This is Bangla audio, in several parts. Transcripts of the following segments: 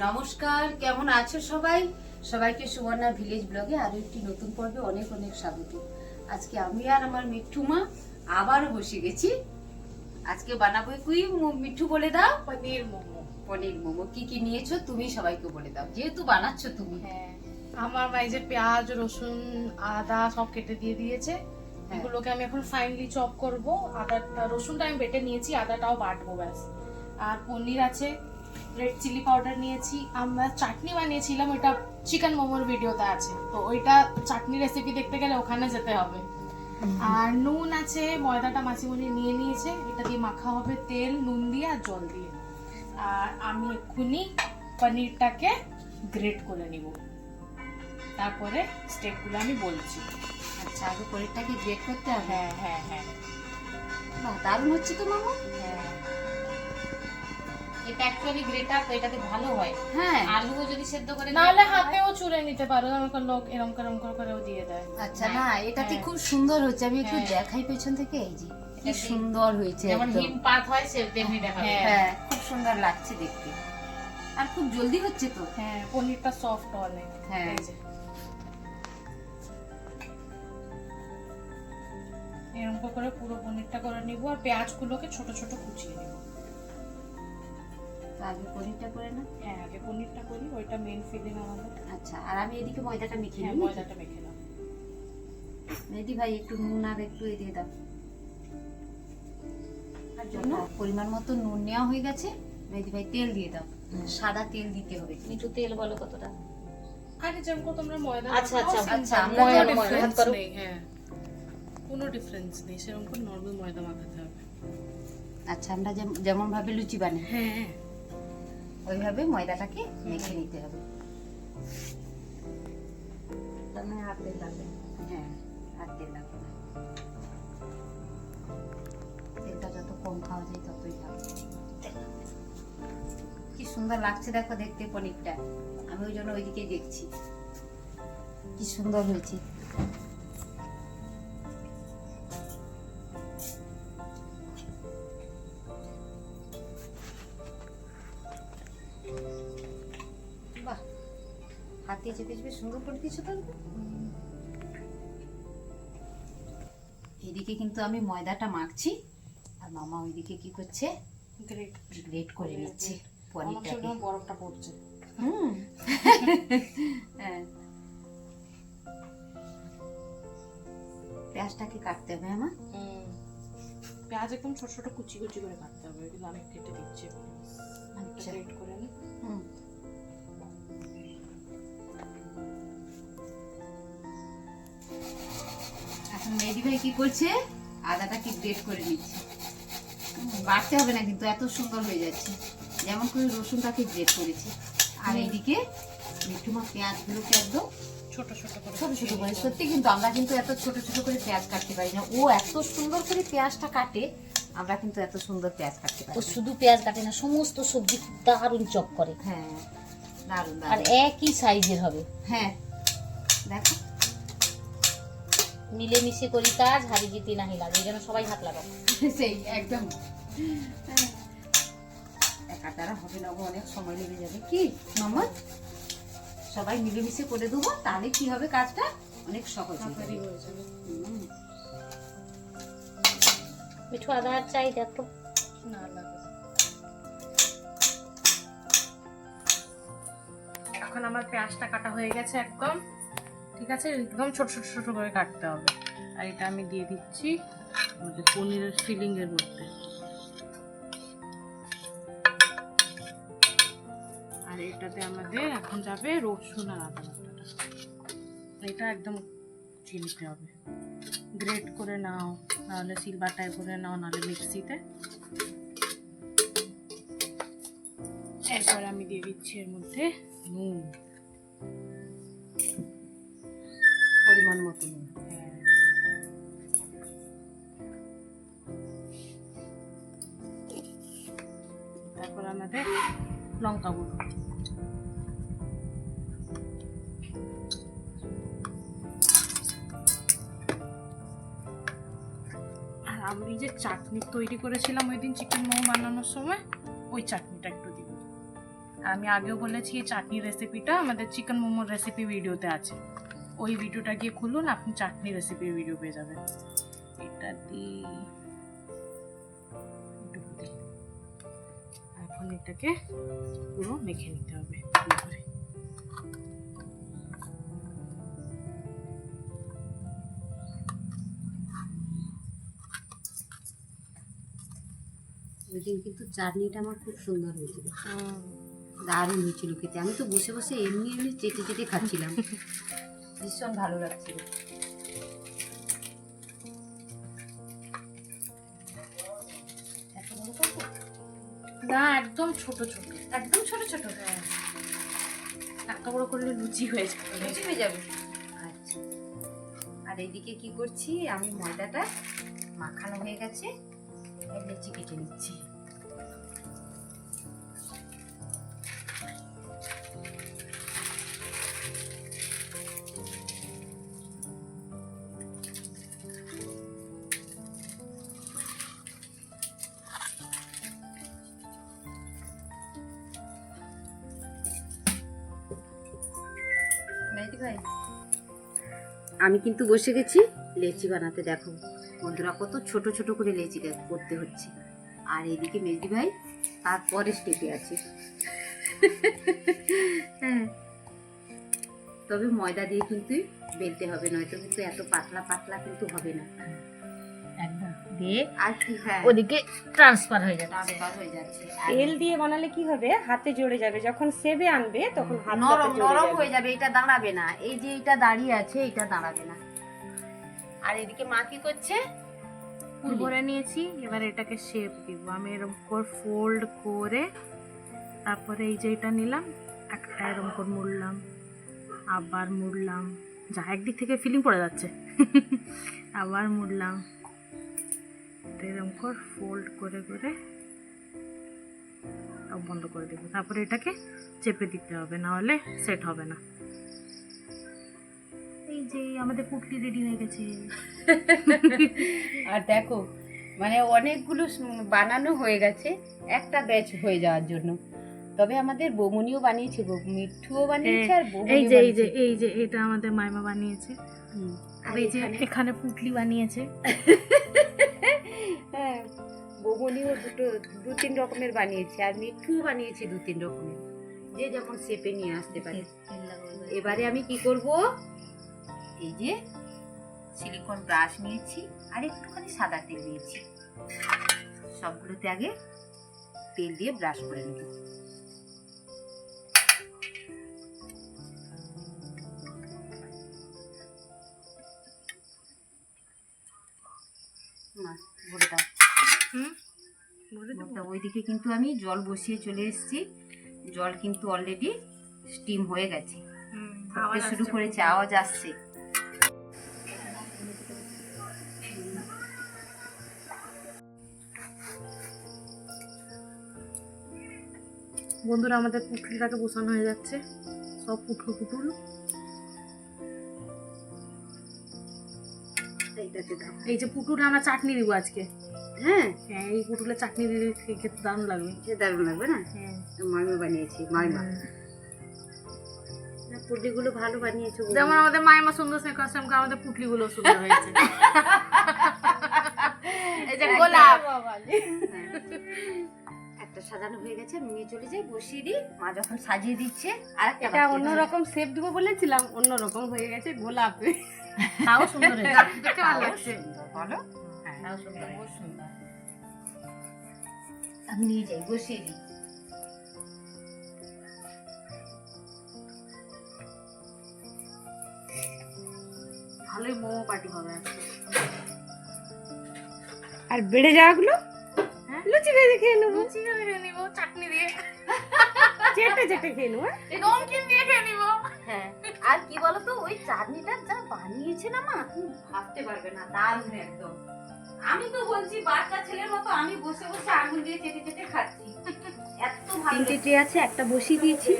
নমস্কার, কেমন আছো সবাই? সবাইকে সুবর্ণা ভিলেজ ব্লগে আরো একটি নতুন পর্বে অনেক অনেক স্বাগত। আজকে আমি আর আমার মিঠু মা আবারও বসে গেছি। আজকে বানাবো কি মিঠু বলে দাও? পনির মোমো। পনির মোমো। কি কি নিয়েছো তুমি সবাইকে বলে দাও, যেহেতু বানাচ্ছ তুমি। হ্যাঁ, আমার মা এই যে পেঁয়াজ, রসুন, আদা সব কেটে দিয়ে দিয়েছে। এগুলোকে আমি এখন ফাইনলি চপ করব। আদাটা, রসুনটা আমি বেটে নিয়েছি, আদাটাও বাটবো ব্যাস। আর পনির আছে, রেড চিলি পাউডার নিয়েছি। আমরা চাটনি বানিয়েছিলাম, ওইটা চিকেন মোমোর ভিডিওতে আছে, তো ওইটা চাটনি রেসিপি দেখতে গেলে ওখানে যেতে হবে। আর নুন আছে, ময়দাটা মাসিমণি নিয়ে নিয়েছে, এটা দিয়ে মাখা হবে তেল, নুন দিয়ে আর জল দিয়ে। আর আমি এক্ষুনি পনিরটাকে গ্রেট করে নিব, তারপরে স্টেপগুলো আমি বলছি। আচ্ছা, আগে পনিরটাকে গ্রেট করতে হবে। হ্যাঁ হ্যাঁ হ্যাঁ বাহ, দারুণ হচ্ছে তো মামা। হ্যাঁ, এটা অ্যাকচুয়ালি গ্রেটার, তো এটাতে ভালো হয়। হ্যাঁ, আলুও যদি সেদ্ধ করে নাহলে হাতেও চুরে নিতে পারো, আমাকে লোক এরকম করেও দিয়ে দেয়। আচ্ছা, না এটাতে খুব সুন্দর হচ্ছে। আমি একটু হ্যাঁ। দেখাই পেছন থেকে, এই যে কি সুন্দর হয়েছে, যেমন একদম। হিমপাত হয় সে তেমনি দেখাবে। হ্যাঁ, খুব সুন্দর লাগছে দেখতে, আর খুব জলদি হচ্ছে তো। হ্যাঁ, পনিরটা সফট অনেক। হ্যাঁ। এই যে এরকম করে পুরো পনিরটা করে নিব, আর পেঁয়াজগুলোকে ছোট ছোট কুচিয়ে নিব। আগে পনিরটা করে না? হ্যাঁ, আগে পনিরটা করি, ওইটা মেইন ফিলিং আমাদের। আচ্ছা, আর আমি এদিকে ময়দাটা মেখে হ্যাঁ, নিই। ময়দাটা মেখে নাও। মেহেদি ভাই একটু নুন আর একটু এই দিয়ে দাও। আর জন্য পরিমাণ মতো নুন নেওয়া হয়ে গেছে। মেহেদি ভাই তেল দিয়ে দাও, সাদা তেল দিতে হবে। মিঠু তেল বলো কতটা? আরে যেমন তোমরা ময়দা আচ্ছা, আচ্ছা, আচ্ছা, আমরা ময়দা ডিফারেন্স করো। নেই। হ্যাঁ, কোনো ডিফারেন্স নেই, সেরকম করে নরমাল ময়দা মাখাতে হবে। আচ্ছা, আমরা যেমন ভাবে লুচি বানাই হ্যাঁ, ওইভাবে ময়দাটাকে মেখে নিতে হবে। তাহলে হাত তেল লাগবে। হ্যাঁ, আর তেল লাগবে না। তেলটা যত কম খাওয়া যায় ততই ভালো। কি সুন্দর লাগছে দেখো দেখতে পনিরটা। আমি ওই জন্য ওইদিকেই দেখছি, কি সুন্দর হয়েছে। বাহ, হাতে চেপে চেপে সুন্দর করে দিয়েছো তো। এদিকে কিন্তু আমি ময়দাটা মাখছি, আর মামা ওইদিকে কি করছে? গ্রেট গ্রেট করে নিচ্ছে আমার পনিরটাকে। সঙ্গে বরফটা পড়ছে। হুম। হ্যাঁ, পেঁয়াজটাকে কাটতে হবে আমার। পেঁয়াজ একদম ছোট ছোট কুচি কুচি করে কাটতে হবে, এগুলো আমি কেটে দিচ্ছি। আচ্ছা। গ্রেট করে নিই। হুম। এখন মেহেদি ভাই কি করছে? আদাটাকে গ্রেট করে নিচ্ছে। বাড়তে হবে না কিন্তু, এত সুন্দর হয়ে যাচ্ছে। যেমন করে রসুনটাকে গ্রেট করেছি। আর এইদিকে মিঠু মা পেঁয়াজগুলোকে একদম ছোট ছোট করে ছোট ছোট করে। সত্যি কিন্তু আমরা কিন্তু এত ছোট ছোট করে পেঁয়াজ কাটতে পারি না। ও এত সুন্দর করে পেঁয়াজটা কাটে, আমরা কিন্তু এত সুন্দর পেঁয়াজ কাটতে পারি ও না। শুধু পেঁয়াজ কাটে না, সমস্ত সবজি দারুণ চপ করে। হ্যাঁ, দারুণ আর দারুণ। একই সাইজের হবে। হ্যাঁ, দেখো মিলেমিশে করি কাজ, হারি জিতি নাহি লাগে, এই জন্য সবাই হাত লাগাও। সেই একদম। একা দ্বারা হবে না গো, অনেক সময় লেগে যাবে। কি মামা, সবাই মিলেমিশে করে দেবো, তাহলে কি হবে, কাজটা অনেক সহজ হয়ে যাবে। তাড়াতাড়ি হয়ে যাবে। হুম। মিঠু আদা আর চাই দেখো। না লাগে। এখন আমার পেঁয়াজটা কাটা হয়ে গেছে একদম। ঠিক আছে, একদম ছোট ছোট ছোট করে কাটতে হবে। আর এটা আমি দিয়ে দিচ্ছি আমাদের পনিরের ফিলিং এর মধ্যে। আর এটাতে আমাদের এখন যাবে রসুন আর আদা বাটাটা। এটা একদম চিনতে হবে, গ্রেট করে নাও, নাহলে সিলবাটায় করে নাও, নাহলে মিক্সিতে। এরপর আমি দিয়ে দিচ্ছি এর মধ্যে নুন, পরিমাণ মতো নুন। তারপর আমাদের লঙ্কা গুঁড়ো। আর আমি যে চাটনি তৈরি করেছিলাম ওই দিন চিকেন মোমো বানানোর সময়, ওই চাটনিটা একটু দিব। আমি আগেও বলেছি এই চাটনির রেসিপিটা আমাদের চিকেন মোমোর রেসিপি ভিডিওতে আছে, ওই ভিডিওটা গিয়ে খুলুন, আপনি চাটনি রেসিপির ভিডিও পেয়ে যাবেন। এটা দিয়ে এখন এটাকে পুরো মেখে নিতে হবে ভালো করে। ওই দিন কিন্তু চাটনিটা আমার খুব সুন্দর হয়েছিল, দারুণ হয়েছিল খেতে। আমি তো বসে বসে এমনি এমনি চেটে চেটে খাচ্ছিলাম, ভীষণ ভালো লাগছিল। না একদম ছোট ছোট, একদম ছোট ছোট, হ্যাঁ এত বড় করলে লুচি হয়ে যাবে। লুচি হয়ে যাবে। আচ্ছা, আর এইদিকে কি করছি, আমি ময়দাটা মাখানো হয়ে গেছে, লুচি কেটে নিচ্ছি। ভাই আমি কিন্তু বসে গেছি লেচি বানাতে। দেখো বন্ধুরা কত ছোট ছোট করে লেচি করতে হচ্ছে। আর এদিকে মেজদি ভাই তারপরে স্টেপে আছে। হ্যাঁ, তবে ময়দা দিয়ে কিন্তু বেলতে হবে, নয়তো কিন্তু এত পাতলা পাতলা কিন্তু হবে না একদম দিয়ে আর কি। হ্যাঁ, ওদিকে ট্রান্সফার হয়ে যাবে। ট্রান্সফার হয়ে যাচ্ছে। তেল দিয়ে বানালে কি হবে, হাতে জড়ে যাবে, যখন সেবে আনবে তখন হাত নরম নরম হয়ে যাবে, এটা দাঁড়াবে না। এই যে এটা দাঁড়িয়ে আছে, এটা দাঁড়াবে না। আর এদিকে মা কি করছে, ফুল ভরে নিয়েছি, এবার এটাকে শেপ দিব। আমি এরকম করে ফোল্ড করে তারপরে এই যে এটা নিলাম, একটা এরকম করে মুড়লাম, আবার মুড়লাম, যা একদিক থেকে ফিলিং পড়ে যাচ্ছে। আবার মুড়লাম, এরকম করে ফোল্ড করে করে বন্ধ করে দেবো। তারপরে এটাকে চেপে দিতে হবে, না হলে সেট হবে না। এই যে আমাদের পুটলি রেডি হয়ে গেছে। আর দেখো মানে অনেকগুলো বানানো হয়ে গেছে একটা ব্যাচ হয়ে যাওয়ার জন্য। তবে আমাদের বৌমনিও বানিয়েছে, মিঠুও বানিয়েছে, আর এই যে এই যে এই যে এটা আমাদের মাইমা বানিয়েছে, আর এই যে এখানে পুটলি বানিয়েছে। হ্যাঁ, বৌমনিও দু তিন রকমের বানিয়েছে, আর মিঠুও বানিয়েছে দু তিন রকমের, যে যেমন শেপে নিয়ে আসতে পারে। এবারে আমি কি করব, এই যে সিলিকন ব্রাশ নিয়েছি আর একটুখানি সাদা তেল নিয়েছি, সবগুলোতে আগে তেল দিয়ে ব্রাশ করে নেব। ওইদিকে কিন্তু আমি জল বসিয়ে চলে এসেছি, জল কিন্তু অলরেডি স্টিম হয়ে গেছে, শুরু করেছে, আওয়াজ আসছে। বন্ধুরা আমাদের পুটলিটাকে বসানো হয়ে যাচ্ছে, সব পুটুল পুটুল। এই যে পুটুলটা আমরা চাটনি দিব আজকে। হ্যাঁ হ্যাঁ, এই পুটুলের চাটনি দিয়ে খেতে দারুণ লাগবে। দারুণ লাগবে না? হ্যাঁ, মাইমা বানিয়েছি, মাইমা পুটলিগুলো ভালো বানিয়েছে। যেমন আমাদের মাইমা সুন্দর শেখার সঙ্গে আমাদের পুটলিগুলো সুন্দর হয়েছে। এই যে গোলাপ একটা সাজানো হয়ে গেছে, আমি নিয়ে চলে যাই, বসিয়ে দিই। মা যখন সাজিয়ে দিচ্ছে, আর এটা অন্যরকম শেপ দিব বলেছিলাম, অন্যরকম হয়ে গেছে গোলাপ। তাও সুন্দর হয়েছে, দেখতে ভালো লাগছে। বলো, তাও সুন্দর, বহুত সুন্দর। আমি নিয়ে যাই, বসিয়ে দিই। ভালোই মোমো পার্টি হবে আজকে। আর বেড়ে যাওয়াগুলো হ্যাঁ? লুচি ভেজে খেয়ে নেবো, লুচি ভেজে নিব চাটনি দিয়ে, চেটে চেটে খেয়ে নেবো। নমকিন দিয়ে খেয়ে নিব। হ্যাঁ, আর কি বলতো, ওই চাটনিটা যা বানিয়েছে না মা, তুমি ভাবতে পারবে না, দারুণ একদম। আমি তো বলছি বাচ্চা ছেলের মতো আমি বসে বসে আঙুল দিয়ে চেটে চেটে খাচ্ছি, এত ভালো। তিনটে ট্রে আছে, একটা বসিয়ে দিয়েছি,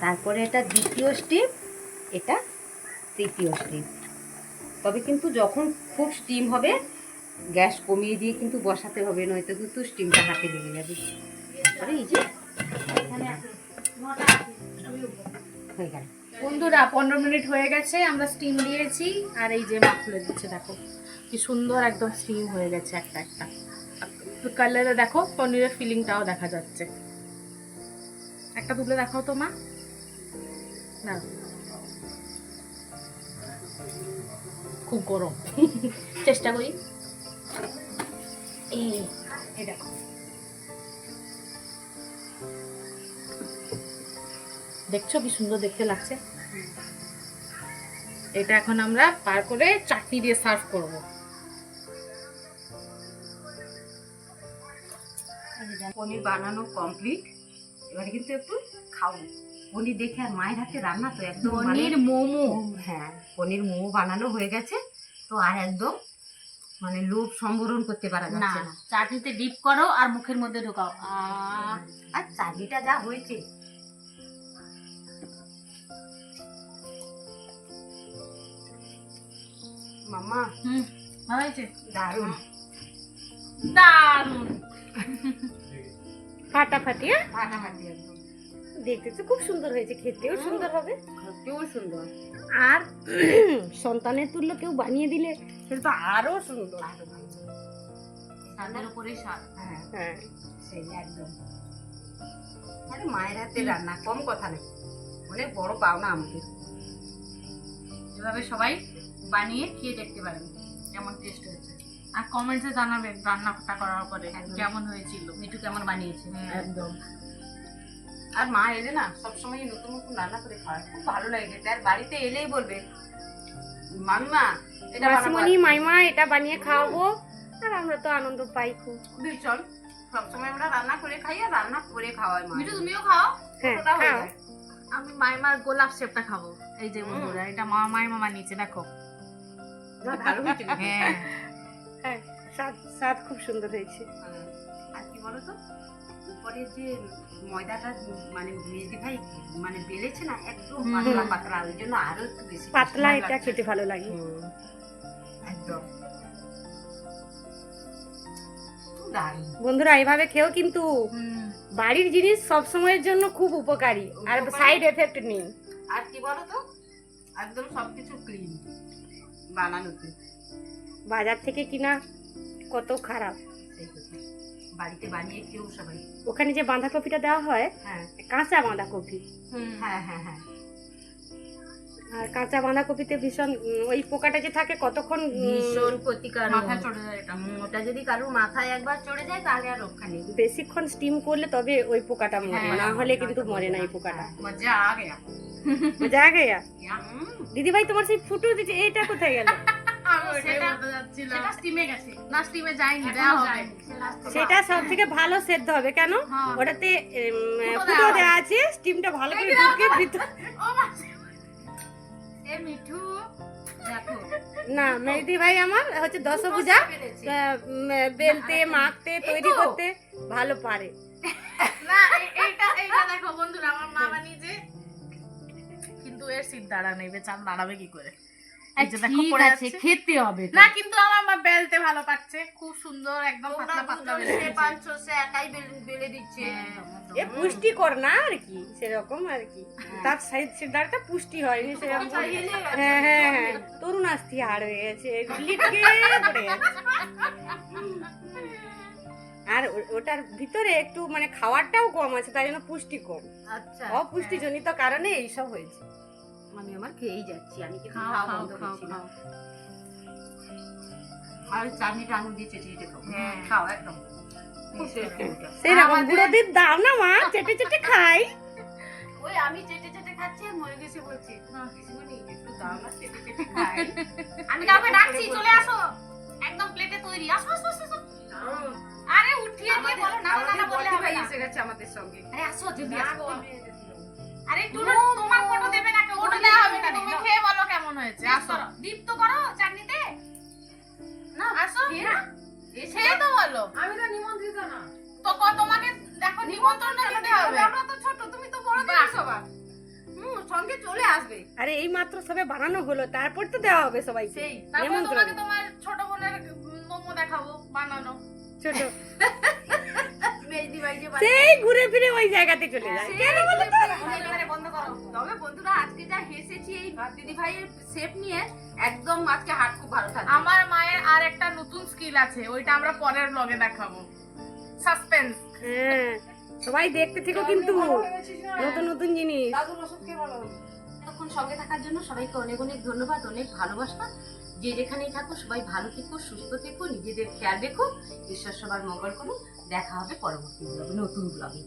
তারপরে এটা দ্বিতীয় স্টেপ, এটা তৃতীয় স্টেপ। তবে কিন্তু যখন খুব স্টিম হবে গ্যাস কমিয়ে দিয়ে কিন্তু বসাতে হবে, নয়তো কিন্তু স্টিমটা হাতে লেগে যাবে। তারপরে এই যে এখানে আছে হয়ে গেল। বন্ধুরা 15 মিনিট হয়ে গেছে, আমরা স্টিম দিয়েছি আর এই যে মা খুলে দিচ্ছে, দেখো কি সুন্দর একদম স্টিম হয়ে গেছে একটা একটা। কালারে দেখো পনিরের ফিলিংটাও দেখা যাচ্ছে। একটা তুলে দেখাও তো মা। না খুব গরম, চেষ্টা করি। এই দেখো দেখছো কি সুন্দর দেখতে লাগছে। এটা এখন আমরা পার করে চাটনি দিয়ে সার্ভ করব। পনির বানানো কমপ্লিট, এবারে কিন্তু একটু খাবো। পনির দেখে আর মায়ের হাতে রান্না তো একদম পনির মোমো, হ্যাঁ পনির মোমো বানানো হয়ে গেছে তো আর একদম মানে লোভ সম্বরণ করতে পারা না যাচ্ছে না। চাটনিতে ডিপ করো আর মুখের মধ্যে ঢোকাও। আর চাটনিটা যা হয়েছে, মামা ভালো হয়েছে, দারুণ। দারুণ। ফাটাফাটি, হ্যাঁ? ফাটাফাটি একদম, দেখতে তো খুব সুন্দর হয়েছে, খেতেও সুন্দর হবে। খেতেও সুন্দর। আর সন্তানের তুল্য কেউ বানিয়ে দিলে সেটা তো আরো সুন্দর। আরো ভালো। স্বাদের উপরেই স্বাদ। হ্যাঁ হ্যাঁ, সেই একদম। আরে মায়ের হাতে রান্না কম কথা নেই, অনেক বড় পাওনা আমাদের। এভাবে সবাই বানিয়ে খেয়ে দেখতে পারেন কেমন টেস্ট হয়েছে, আর কমেন্টসে জানাবেন রান্নাটা করার পরে একদম। কেমন হয়েছিল, মিঠু কেমন বানিয়েছে। একদম। আর মা এলে না সবসময় নতুন নতুন রান্না করে খাওয়ায়, খুব ভালো লাগে খেতে। আর বাড়িতে এলেই বলবে মাম্মা এটা বানাবো। মাসিমণি মাইমা এটা বানিয়ে খাওয়াবো, আর আমরা তো আনন্দ পাই খুব। ভীষণ, সবসময় আমরা রান্না করে খাই আর রান্না করে খাওয়াই মা। মিঠু তুমিও খাও। হ্যাঁ, ওটা হয়ে খাও। যায়। আমি মাইমার গোলাপ শেপটা খাবো। এই যে বন্ধুরা, এটা মাইমা বানিয়েছে দেখো। না, ভালো হয়েছে। হ্যাঁ হ্যাঁ, স্বাদ খুব সুন্দর হয়েছে। আর কি বলতো, উপরে যে ময়দাটা মানে মেজদি ভাই মানে বেলেছে না একদম পাতলা পাতলা, ওই জন্য আরো একটু বেশি পাতলা সুন্দর এটা লাগছে। খেতে ভালো লাগে। একদম দারুণ। বন্ধুরা এভাবে খেও, কিন্তু বাড়ির জিনিস সব সময়ের জন্য খুব উপকারী, আর উপকারী। সাইড এফেক্ট নেই। আর কি বলতো, একদম সবকিছু ক্লিন বানানোতে। বাজার থেকে কিনা কত খারাপ। সেই কথা। বাড়িতে বানিয়ে খেয়েও সবাই। ওখানে যে বাঁধাকপিটা দেওয়া হয়, হ্যাঁ কাঁচা বাঁধাকপি, হ্যাঁ হ্যাঁ হ্যাঁ, আর কাঁচা বাঁধাকপিতে ভীষণ ওই পোকাটা যে থাকে কতক্ষণ ভীষণ ক্ষতিকারক। মাথায় চড়ে যায় এটা। ওটা যদি কারোর মাথায় একবার চড়ে যায় তাহলে আর রক্ষা নেই। বেশিক্ষণ স্টিম করলে তবে ওই পোকাটা মরে, হ্যাঁ, না হলে কিন্তু মরে না এই পোকাটা। মজা আ গয়া। মজা গেয়া। দিদি ভাই তোমার সেই ফুটো দিচ্ছে, এইটা কোথায় গেল? সেটা বলতে যাচ্ছিলাম। সেটা স্টিমে গেছে। না স্টিমে যায়নি, দেওয়া হবে। সেটা সব থেকে ভালো সেদ্ধ হবে, কেন হ্যাঁ। ওটাতে ফুটো ফুটো দেওয়া দেওয়া আছে, স্টিমটা ভালো করে ঢুকে ভিতর। ও মা। এ মিঠু দেখো। না মেহেদি ভাই আমার হচ্ছে দশভুজা, পেরেছে। বেলতে মাখতে তৈরি করতে ভালো পারে। না এইটা দেখো বন্ধুরা, আমার মা বানিয়েছে, কিন্তু এর সিট দাঁড়া নেই, বেচার দাঁড়াবে কি করে। এই যে দেখো পড়ে আছে, খেতে হবে না কিন্তু আমার মা বেলতে ভালো পাচ্ছে, খুব সুন্দর একদম পাতলা পাতলা বেলে পাঁচশো সে একাই বেলে দিচ্ছে। এ পুষ্টিকর না আর কি, সেরকম আর কি, তার সাইড সিদ্ধারটা পুষ্টি হয়নি সেরকম। হ্যাঁ হ্যাঁ হ্যাঁ, তরুণ আস্তি হাড় হয়ে গেছে, লিটকে পড়ে যাচ্ছে। আর ওটার ভিতরে একটু মানে খাওয়ারটাও কম আছে, তাই জন্য পুষ্টি কম, আচ্ছা, অপুষ্টিজনিত কারণে এইসব হয়েছে। আমি আমার খেয়েই যাচ্ছি, আমি কিন্তু খাও খাওয়া খাও বন্ধ খাও করছি না। খাও। আর চাটনিটা আঙুল দিয়ে চেটে চেটে খাও। হ্যাঁ। খাও একদম খুব tasty ওটা। সেই রকম গুঁড়োদের দাও না মা, চেটে চেটে খাই। ওই আমি চেটে চেটে খাচ্ছি আর মরে গেছে বলছি পিসিমণি একটু দাও না, চেটে চেটে খাই। আমি কাউকে ডাকছি, চলে আসো, একদম প্লেটে তৈরি, আসো আসো আসো, আসো। আরে উঠিয়ে দিয়ে বলো না না না বললে হবে না। এসে গেছে আমাদের সঙ্গে। আরে আসো জলদি না আসো। গো, আমি এসেছিলাম। আরে একটু না, তোমার ফটো দেবে না কেউ, ওটা দেওয়া হবে না, তুমি খেয়ে বলো কেমন হয়েছে। আসো ডিপ তো করো চাটনিতে, না আসো খেয়ে তো বলো। আমি তো নিমন্ত্রিত না। তো তোমাকে দেখো নিমন্ত্রণটা দিতে হবে। আমরা তো ছোট, তুমি তো বড় বাহ। সবার। সঙ্গে চলে আসবে। আরে এই মাত্র সবে বানানো হলো, তারপর তো দেওয়া হবে সবাইকে সেই তারপর নিমন্ত্রণ। তোমাকে তোমার ছোট বোনের মোমো দেখাবো বানানো। ছোট মেহেদি ভাই যে সেই ঘুরে ফিরে ওই জায়গাতে চলে যায়। কেন বলো তো? এবারে বন্ধ করো। তবে বন্ধুরা আজকে যা হেসেছি এই দিদি ভাইয়ের শেপ নিয়ে, একদম আজকে হাত খুব ভালো থাকবে। আমার মায়ের আর একটা নতুন স্কিল আছে, ওইটা আমরা পরের ব্লগে দেখাবো। সাসপেন্স। হ্যাঁ, সবাই দেখতে থেকো কিন্তু নতুন নতুন জিনিস। তখন সঙ্গে থাকার জন্য সবাইকে অনেক অনেক ধন্যবাদ, অনেক ভালোবাসা। যে যেখানেই থাকো সবাই ভালো থেকো, সুস্থ থেকো, নিজেদের খেয়াল রেখো। ঈশ্বর সবার মঙ্গল করুন। দেখা হবে পরবর্তী ব্লগে, নতুন ব্লগে।